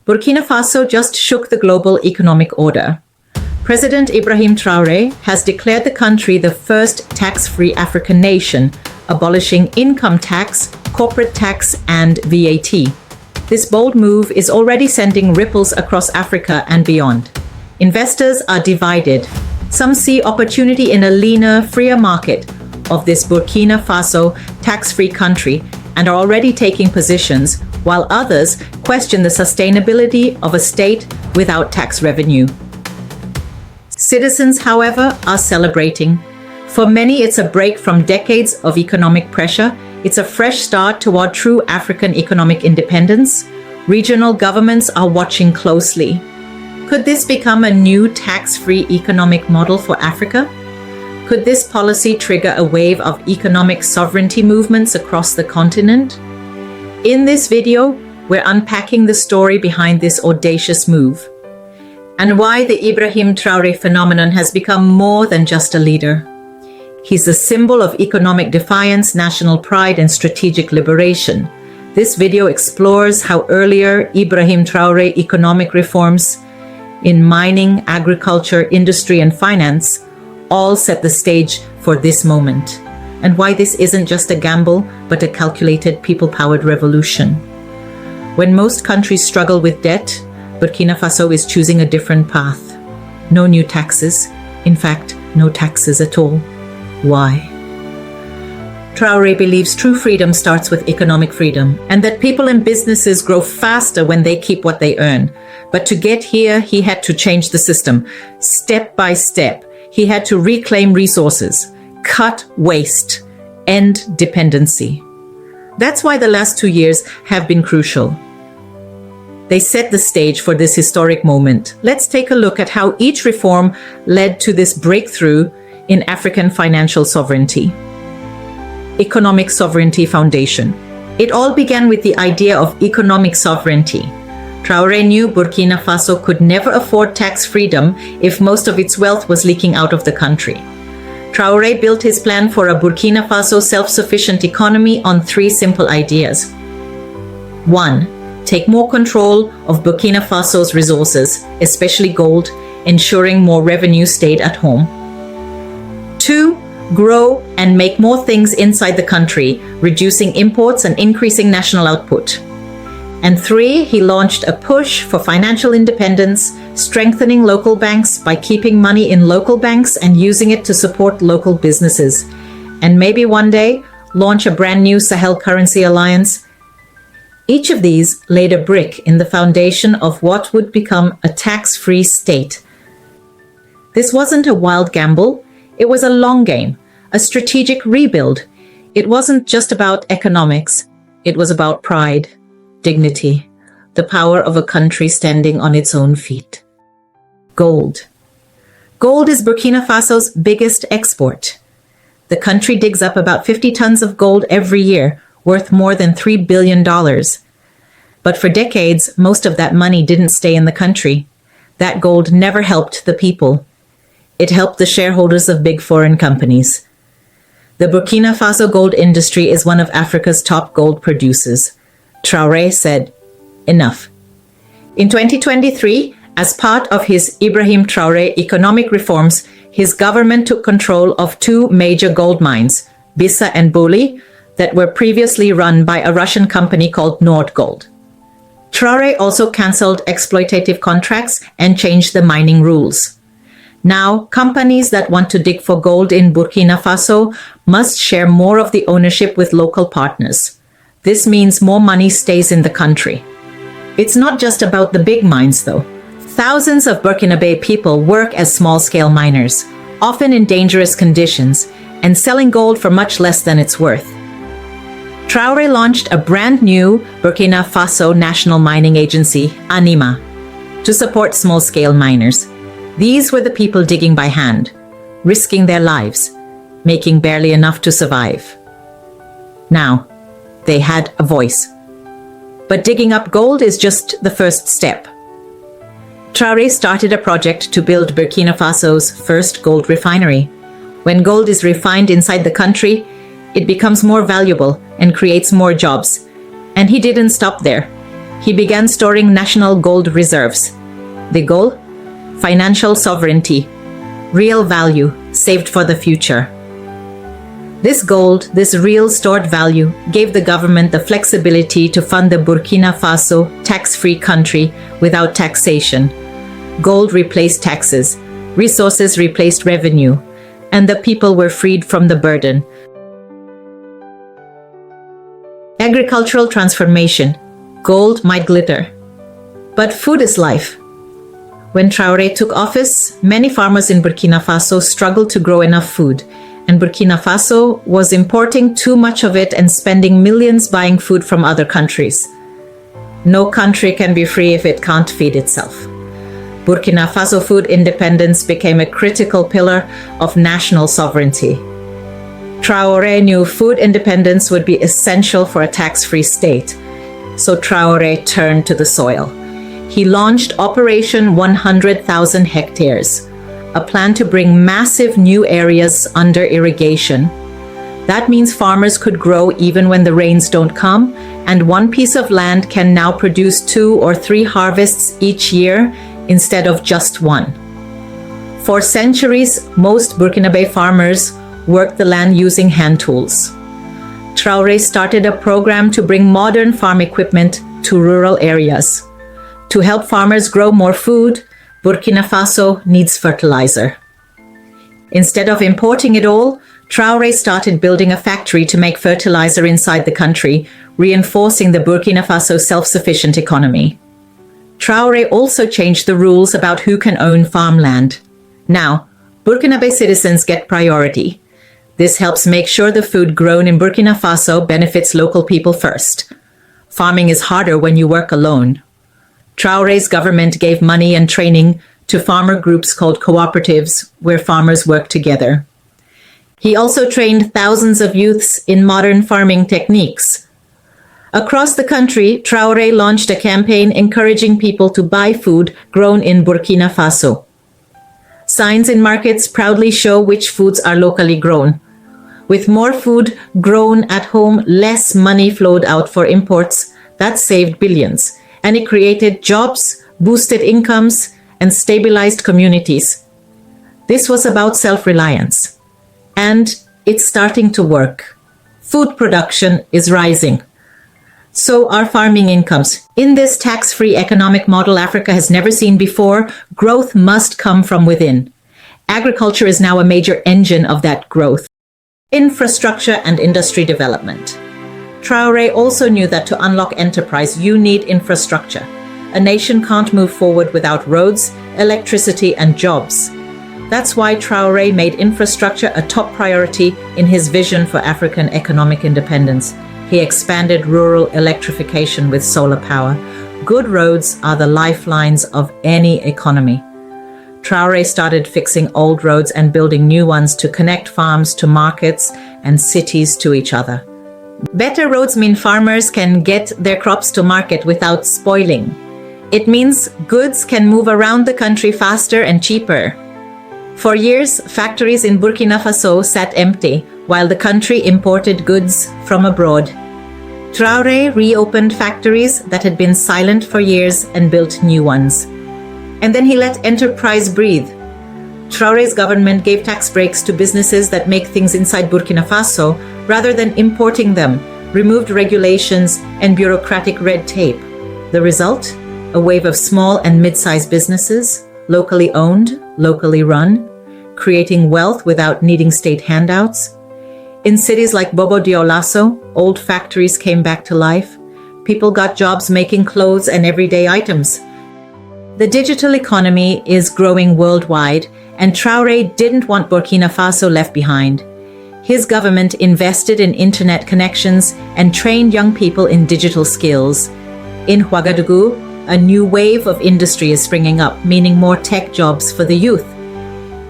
Burkina Faso just shook the global economic order. President Ibrahim Traoré has declared the country the first tax-free African nation, abolishing income tax, corporate tax, and VAT. This bold move is already sending ripples across Africa and beyond. Investors are divided. Some see opportunity in a leaner, freer market of this Burkina Faso tax-free country and are already taking positions, while others question the sustainability of a state without tax revenue. Citizens, however, are celebrating. For many, it's a break from decades of economic pressure. It's a fresh start toward true African economic independence. Regional governments are watching closely. Could this become a new tax-free economic model for Africa? Could this policy trigger a wave of economic sovereignty movements across the continent? In this video, we're unpacking the story behind this audacious move and why the Ibrahim Traoré phenomenon has become more than just a leader. He's a symbol of economic defiance, national pride, and strategic liberation. This video explores how earlier Ibrahim Traoré economic reforms in mining, agriculture, industry, and finance all set the stage for this moment, and why this isn't just a gamble, but a calculated, people-powered revolution. When most countries struggle with debt, Burkina Faso is choosing a different path. No new taxes. In fact, no taxes at all. Why? Traoré believes true freedom starts with economic freedom, and that people and businesses grow faster when they keep what they earn. But to get here, he had to change the system, step by step. He had to reclaim resources, cut waste, end dependency. That's why the last 2 years have been crucial. They set the stage for this historic moment. Let's take a look at how each reform led to this breakthrough in African financial sovereignty. Economic Sovereignty Foundation. It all began with the idea of economic sovereignty. Traoré knew Burkina Faso could never afford tax freedom if most of its wealth was leaking out of the country. Traoré built his plan for a Burkina Faso self-sufficient economy on 3 simple ideas. 1. Take more control of Burkina Faso's resources, especially gold, ensuring more revenue stayed at home. 2. Grow and make more things inside the country, reducing imports and increasing national output. And 3, he launched a push for financial independence, strengthening local banks by keeping money in local banks and using it to support local businesses. And maybe one day, launch a brand new Sahel currency alliance. Each of these laid a brick in the foundation of what would become a tax-free state. This wasn't a wild gamble. It was a long game, a strategic rebuild. It wasn't just about economics. It was about pride, dignity, the power of a country standing on its own feet. Gold. Gold is Burkina Faso's biggest export. The country digs up about 50 tons of gold every year, worth more than $3 billion. But for decades, most of that money didn't stay in the country. That gold never helped the people. It helped the shareholders of big foreign companies. The Burkina Faso gold industry is one of Africa's top gold producers. Traoré said, enough. In 2023, as part of his Ibrahim Traoré economic reforms, his government took control of 2 major gold mines, Bissa and Boli, that were previously run by a Russian company called Nord Gold. Traoré also cancelled exploitative contracts and changed the mining rules. Now, companies that want to dig for gold in Burkina Faso must share more of the ownership with local partners. This means more money stays in the country. It's not just about the big mines, though. Thousands of Burkinabe people work as small-scale miners, often in dangerous conditions, and selling gold for much less than it's worth. Traoré launched a brand new Burkina Faso National Mining Agency, ANIMA, to support small-scale miners. These were the people digging by hand, risking their lives, making barely enough to survive. Now, they had a voice. But digging up gold is just the first step. Traoré started a project to build Burkina Faso's first gold refinery. When gold is refined inside the country, it becomes more valuable and creates more jobs. And he didn't stop there. He began storing national gold reserves. The goal? Financial sovereignty, real value saved for the future. This gold, this real stored value, gave the government the flexibility to fund the Burkina Faso tax-free country without taxation. Gold replaced taxes, resources replaced revenue, and the people were freed from the burden. Agricultural transformation. Gold might glitter, but food is life. When Traoré took office, many farmers in Burkina Faso struggled to grow enough food, and Burkina Faso was importing too much of it and spending millions buying food from other countries. No country can be free if it can't feed itself. Burkina Faso food independence became a critical pillar of national sovereignty. Traoré knew food independence would be essential for a tax-free state, so Traoré turned to the soil. He launched Operation 100,000 Hectares, a plan to bring massive new areas under irrigation. That means farmers could grow even when the rains don't come, and one piece of land can now produce 2 or 3 harvests each year instead of just one. For centuries, most Burkinabe farmers worked the land using hand tools. Traoré started a program to bring modern farm equipment to rural areas. To help farmers grow more food, Burkina Faso needs fertilizer. Instead of importing it all, Traoré started building a factory to make fertilizer inside the country, reinforcing the Burkina Faso self-sufficient economy. Traoré also changed the rules about who can own farmland. Now, Burkinabe citizens get priority. This helps make sure the food grown in Burkina Faso benefits local people first. Farming is harder when you work alone. Traoré's government gave money and training to farmer groups called cooperatives, where farmers work together. He also trained thousands of youths in modern farming techniques. Across the country, Traoré launched a campaign encouraging people to buy food grown in Burkina Faso. Signs in markets proudly show which foods are locally grown. With more food grown at home, less money flowed out for imports. That saved billions. And it created jobs, boosted incomes, and stabilized communities. This was about self-reliance. And it's starting to work. Food production is rising. So are farming incomes. In this tax-free economic model Africa has never seen before, growth must come from within. Agriculture is now a major engine of that growth. Infrastructure and industry development. Traoré also knew that to unlock enterprise, you need infrastructure. A nation can't move forward without roads, electricity, and jobs. That's why Traoré made infrastructure a top priority in his vision for African economic independence. He expanded rural electrification with solar power. Good roads are the lifelines of any economy. Traoré started fixing old roads and building new ones to connect farms to markets and cities to each other. Better roads mean farmers can get their crops to market without spoiling. It means goods can move around the country faster and cheaper. For years, factories in Burkina Faso sat empty while the country imported goods from abroad. Traoré reopened factories that had been silent for years and built new ones. And then he let enterprise breathe. Traoré's government gave tax breaks to businesses that make things inside Burkina Faso rather than importing them, removed regulations and bureaucratic red tape. The result? A wave of small and mid-sized businesses, locally owned, locally run, creating wealth without needing state handouts. In cities like Bobo Dioulasso, old factories came back to life. People got jobs making clothes and everyday items. The digital economy is growing worldwide, and Traoré didn't want Burkina Faso left behind. His government invested in internet connections and trained young people in digital skills. In Ouagadougou, a new wave of industry is springing up, meaning more tech jobs for the youth.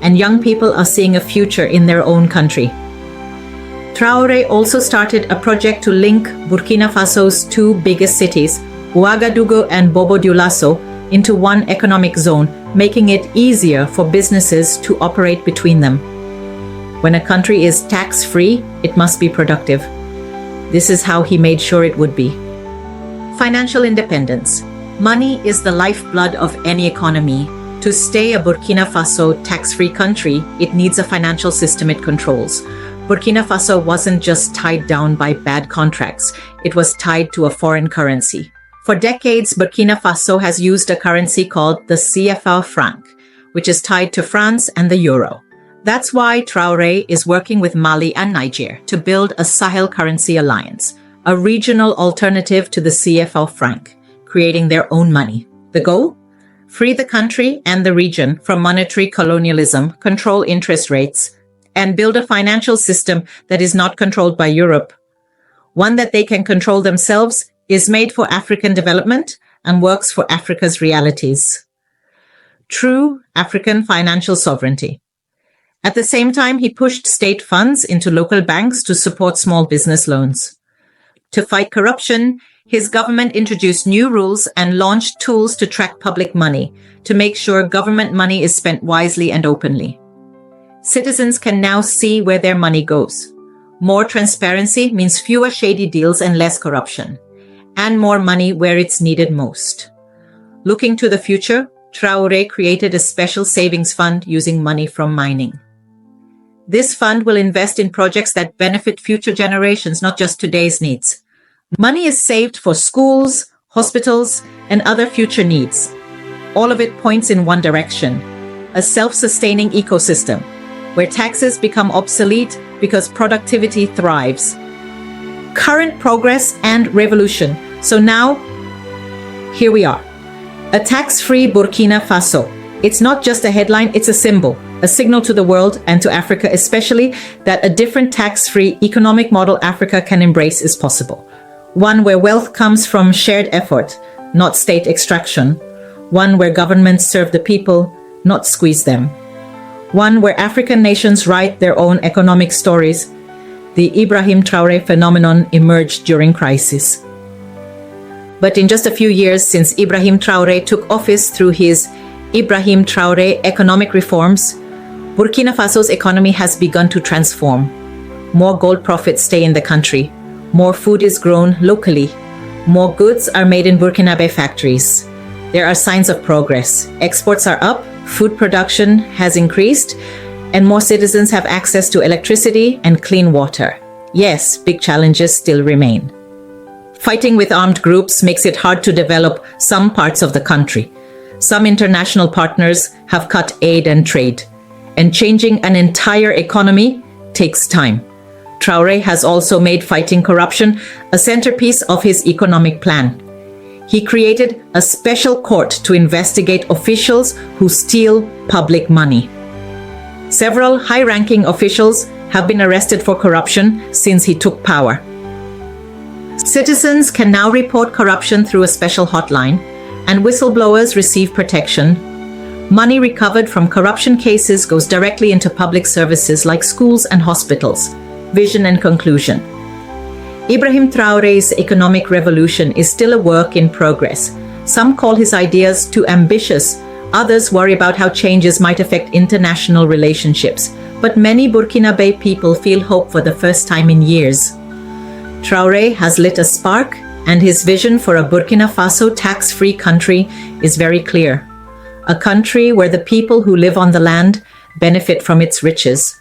And young people are seeing a future in their own country. Traoré also started a project to link Burkina Faso's 2 biggest cities, Ouagadougou and Bobo Dioulasso, into one economic zone, making it easier for businesses to operate between them. When a country is tax-free, it must be productive. This is how he made sure it would be. Financial independence. Money is the lifeblood of any economy. To stay a Burkina Faso tax-free country, it needs a financial system it controls. Burkina Faso wasn't just tied down by bad contracts, it was tied to a foreign currency. For decades, Burkina Faso has used a currency called the CFA franc, which is tied to France and the euro. That's why Traoré is working with Mali and Niger to build a Sahel currency alliance, a regional alternative to the CFA franc, creating their own money. The goal? Free the country and the region from monetary colonialism, control interest rates, and build a financial system that is not controlled by Europe. One that they can control themselves, is made for African development, and works for Africa's realities. True African financial sovereignty. At the same time, he pushed state funds into local banks to support small business loans. To fight corruption, his government introduced new rules and launched tools to track public money, to make sure government money is spent wisely and openly. Citizens can now see where their money goes. More transparency means fewer shady deals and less corruption, and more money where it's needed most. Looking to the future, Traoré created a special savings fund using money from mining. This fund will invest in projects that benefit future generations, not just today's needs. Money is saved for schools, hospitals, and other future needs. All of it points in one direction: a self-sustaining ecosystem, where taxes become obsolete because productivity thrives. Current progress and revolution. So now, here we are. A tax-free Burkina Faso. It's not just a headline, it's a symbol, a signal to the world and to Africa especially that a different tax-free economic model Africa can embrace is possible. One where wealth comes from shared effort, not state extraction. One where governments serve the people, not squeeze them. One where African nations write their own economic stories. The Ibrahim Traoré phenomenon emerged during crisis. But in just a few years since Ibrahim Traoré took office through his Ibrahim Traoré economic reforms, Burkina Faso's economy has begun to transform. More gold profits stay in the country. More food is grown locally. More goods are made in Burkinabe factories. There are signs of progress. Exports are up, food production has increased, and more citizens have access to electricity and clean water. Yes, big challenges still remain. Fighting with armed groups makes it hard to develop some parts of the country. Some international partners have cut aid and trade, and changing an entire economy takes time. Traoré has also made fighting corruption a centerpiece of his economic plan. He created a special court to investigate officials who steal public money. Several high-ranking officials have been arrested for corruption since he took power. Citizens can now report corruption through a special hotline, and whistleblowers receive protection. Money recovered from corruption cases goes directly into public services like schools and hospitals. Vision and conclusion. Ibrahim Traoré's economic revolution is still a work in progress. Some call his ideas too ambitious. Others worry about how changes might affect international relationships. But many Burkinabe people feel hope for the first time in years. Traoré has lit a spark, and his vision for a Burkina Faso tax-free country is very clear. A country where the people who live on the land benefit from its riches,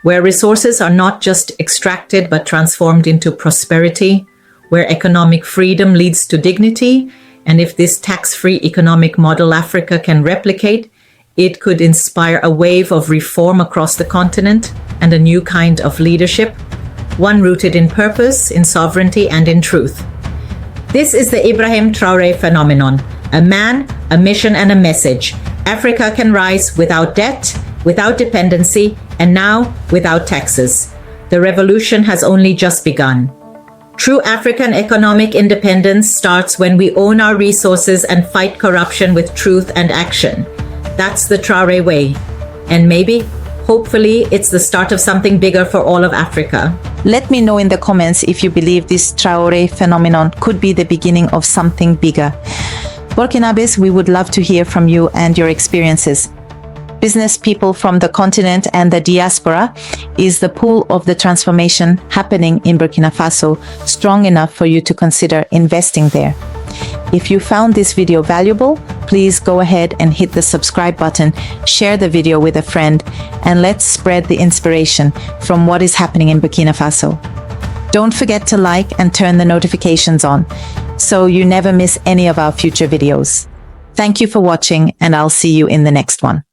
where resources are not just extracted but transformed into prosperity, where economic freedom leads to dignity, and if this tax-free economic model Africa can replicate, it could inspire a wave of reform across the continent and a new kind of leadership, one rooted in purpose, in sovereignty, and in truth. This is the Ibrahim Traoré phenomenon, a man, a mission, and a message. Africa can rise without debt, without dependency, and now without taxes. The revolution has only just begun. True African economic independence starts when we own our resources and fight corruption with truth and action. That's the Traoré way. And maybe, hopefully, it's the start of something bigger for all of Africa. Let me know in the comments if you believe this Traoré phenomenon could be the beginning of something bigger. Burkinabes, we would love to hear from you and your experiences. Business people from the continent and the diaspora is the pool of the transformation happening in Burkina Faso strong enough for you to consider investing there? If you found this video valuable, please go ahead and hit the subscribe button, share the video with a friend, and let's spread the inspiration from what is happening in Burkina Faso. Don't forget to like and turn the notifications on so you never miss any of our future videos. Thank you for watching, and I'll see you in the next one.